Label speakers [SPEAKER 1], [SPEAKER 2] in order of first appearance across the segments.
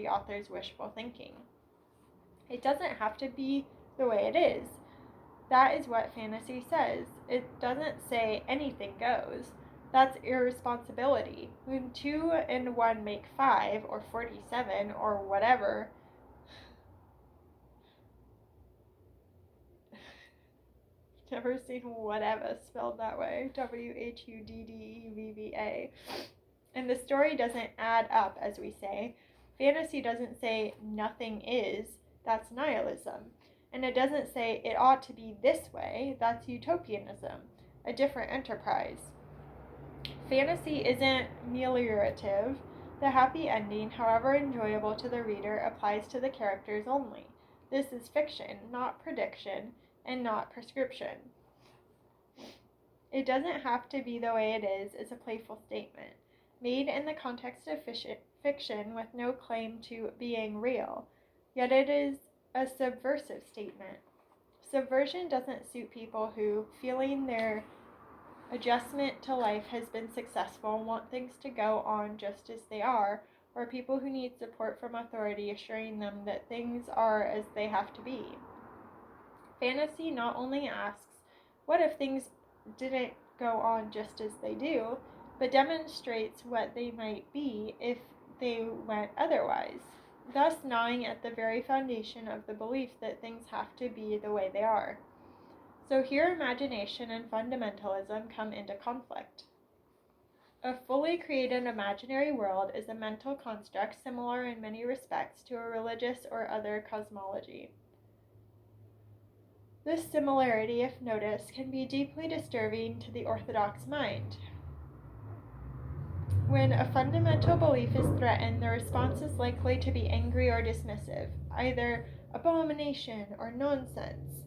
[SPEAKER 1] the author's wishful thinking. It doesn't have to be the way it is. That is what fantasy says. It doesn't say anything goes. That's irresponsibility. When 2 and 1 make 5, or 47, or whatever, never seen whatever spelled that way. WHUDDEVVA. And the story doesn't add up, as we say. Fantasy doesn't say nothing is. That's nihilism. And it doesn't say it ought to be this way. That's utopianism, a different enterprise. Fantasy isn't meliorative. The happy ending, however enjoyable to the reader, applies to the characters only. This is fiction, not prediction, and not prescription. It doesn't have to be the way it is a playful statement, made in the context of fiction with no claim to being real, yet it is a subversive statement. Subversion doesn't suit people who, feeling their adjustment to life has been successful, want things to go on just as they are, or people who need support from authority assuring them that things are as they have to be. Fantasy not only asks, what if things didn't go on just as they do, but demonstrates what they might be if they went otherwise, thus gnawing at the very foundation of the belief that things have to be the way they are. So here imagination and fundamentalism come into conflict. A fully created imaginary world is a mental construct similar in many respects to a religious or other cosmology. This similarity, if noticed, can be deeply disturbing to the orthodox mind. When a fundamental belief is threatened, the response is likely to be angry or dismissive, either abomination or nonsense.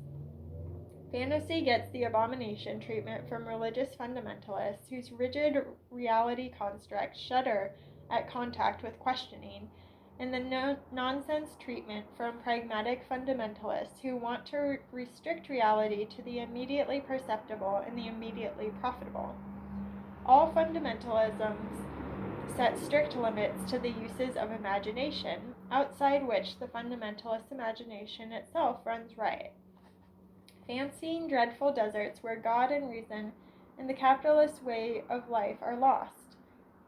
[SPEAKER 1] Fantasy gets the abomination treatment from religious fundamentalists whose rigid reality constructs shudder at contact with questioning, and the nonsense treatment from pragmatic fundamentalists who want to restrict reality to the immediately perceptible and the immediately profitable. All fundamentalisms set strict limits to the uses of imagination, outside which the fundamentalist imagination itself runs riot. Fancying dreadful deserts where God and reason and the capitalist way of life are lost.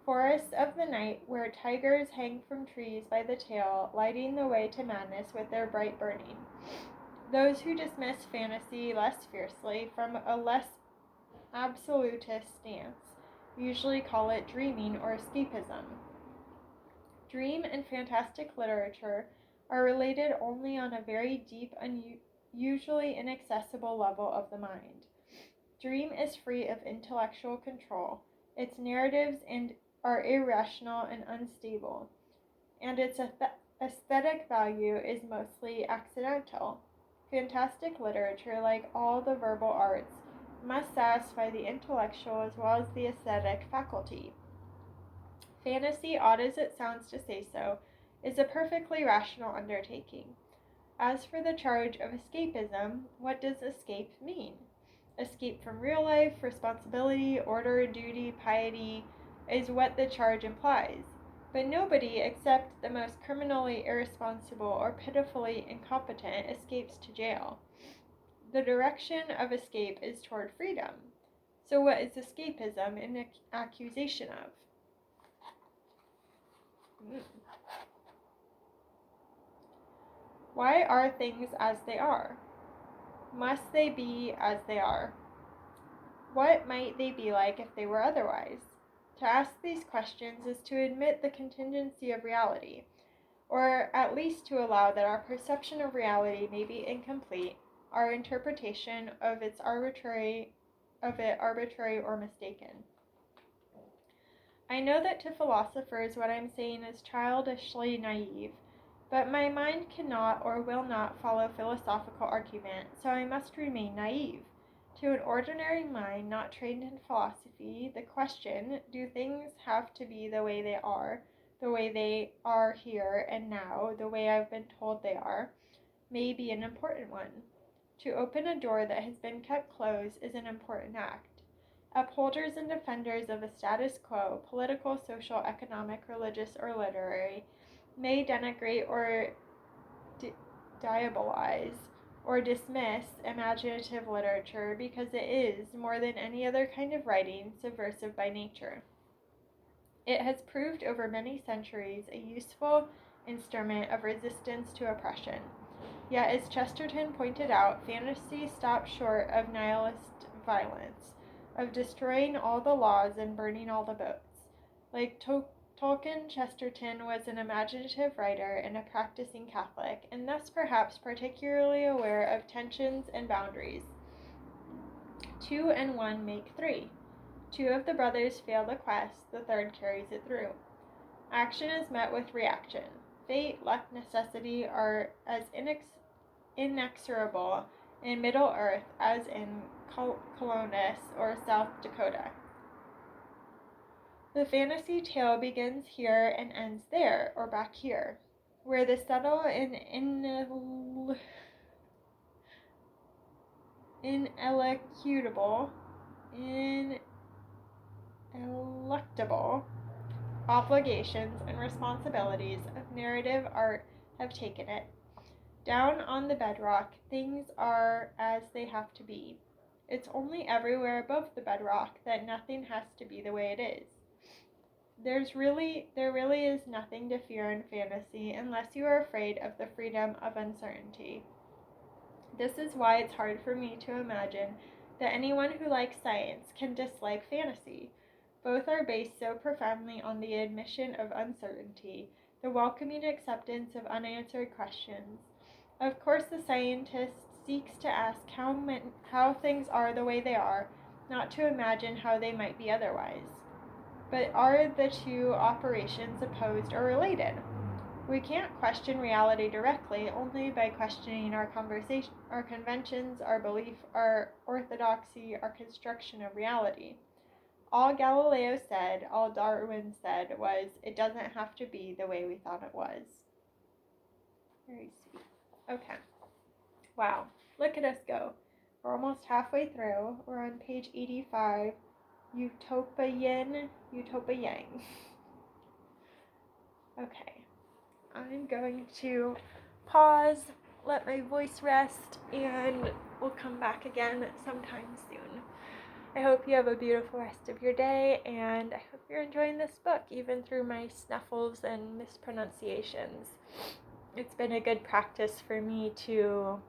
[SPEAKER 1] Forests of the night where tigers hang from trees by the tail, lighting the way to madness with their bright burning. Those who dismiss fantasy less fiercely from a less absolutist stance usually call it dreaming or escapism. Dream and fantastic literature are related only on a very deep and usually inaccessible level of the mind. Dream is free of intellectual control. Its narratives are irrational and unstable, and its aesthetic value is mostly accidental. Fantastic literature, like all the verbal arts, must satisfy the intellectual as well as the aesthetic faculty. Fantasy, odd as it sounds to say so, is a perfectly rational undertaking. As for the charge of escapism, what does escape mean? Escape from real life, responsibility, order, duty, piety, is what the charge implies. But nobody except the most criminally irresponsible or pitifully incompetent escapes to jail. The direction of escape is toward freedom. So what is escapism an accusation of? Why are things as they are? Must they be as they are? What might they be like if they were otherwise? To ask these questions is to admit the contingency of reality, or at least to allow that our perception of reality may be incomplete, our interpretation of it arbitrary or mistaken. I know that to philosophers what I'm saying is childishly naive, but my mind cannot or will not follow philosophical argument, so I must remain naive. To an ordinary mind not trained in philosophy, the question, do things have to be the way they are here and now, the way I've been told they are, may be an important one. To open a door that has been kept closed is an important act. Upholders and defenders of a status quo, political, social, economic, religious, or literary, may denigrate or diabolize or dismiss imaginative literature because it is, more than any other kind of writing, subversive by nature. It has proved over many centuries a useful instrument of resistance to oppression. Yet, as Chesterton pointed out, fantasy stops short of nihilist violence, of destroying all the laws and burning all the boats. Like Tolkien, Chesterton was an imaginative writer and a practicing Catholic, and thus perhaps particularly aware of tensions and boundaries. 2 and 1 make 3. 2 of the brothers fail the quest, the third carries it through. Action is met with reaction. Fate, luck, necessity are as inexorable in Middle Earth as in Colonus or South Dakota. The fantasy tale begins here and ends there, or back here, where the subtle and ineluctable obligations and responsibilities of narrative art have taken it. Down on the bedrock, things are as they have to be. It's only everywhere above the bedrock that nothing has to be the way it is. There really is nothing to fear in fantasy unless you are afraid of the freedom of uncertainty. This is why it's hard for me to imagine that anyone who likes science can dislike fantasy. Both are based so profoundly on the admission of uncertainty, the welcoming acceptance of unanswered questions. Of course, the scientist seeks to ask how things are the way they are, not to imagine how they might be otherwise. But are the two operations opposed or related? We can't question reality directly, only by questioning our conventions, our belief, our orthodoxy, our construction of reality. All Galileo said, all Darwin said was, it doesn't have to be the way we thought it was. Very sweet. Okay. Wow. Look at us go. We're almost halfway through. We're on page 85. Utopia yin, utopia yang. Okay. I'm going to pause, let my voice rest, and we'll come back again sometime soon. I hope you have a beautiful rest of your day, and I hope you're enjoying this book, even through my snuffles and mispronunciations. It's been a good practice for me to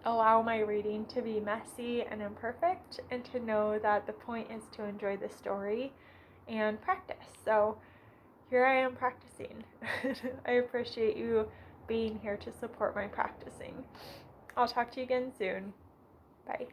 [SPEAKER 1] allow my reading to be messy and imperfect, and to know that the point is to enjoy the story and practice. So here I am practicing. I appreciate you being here to support my practicing. I'll talk to you again soon. Bye.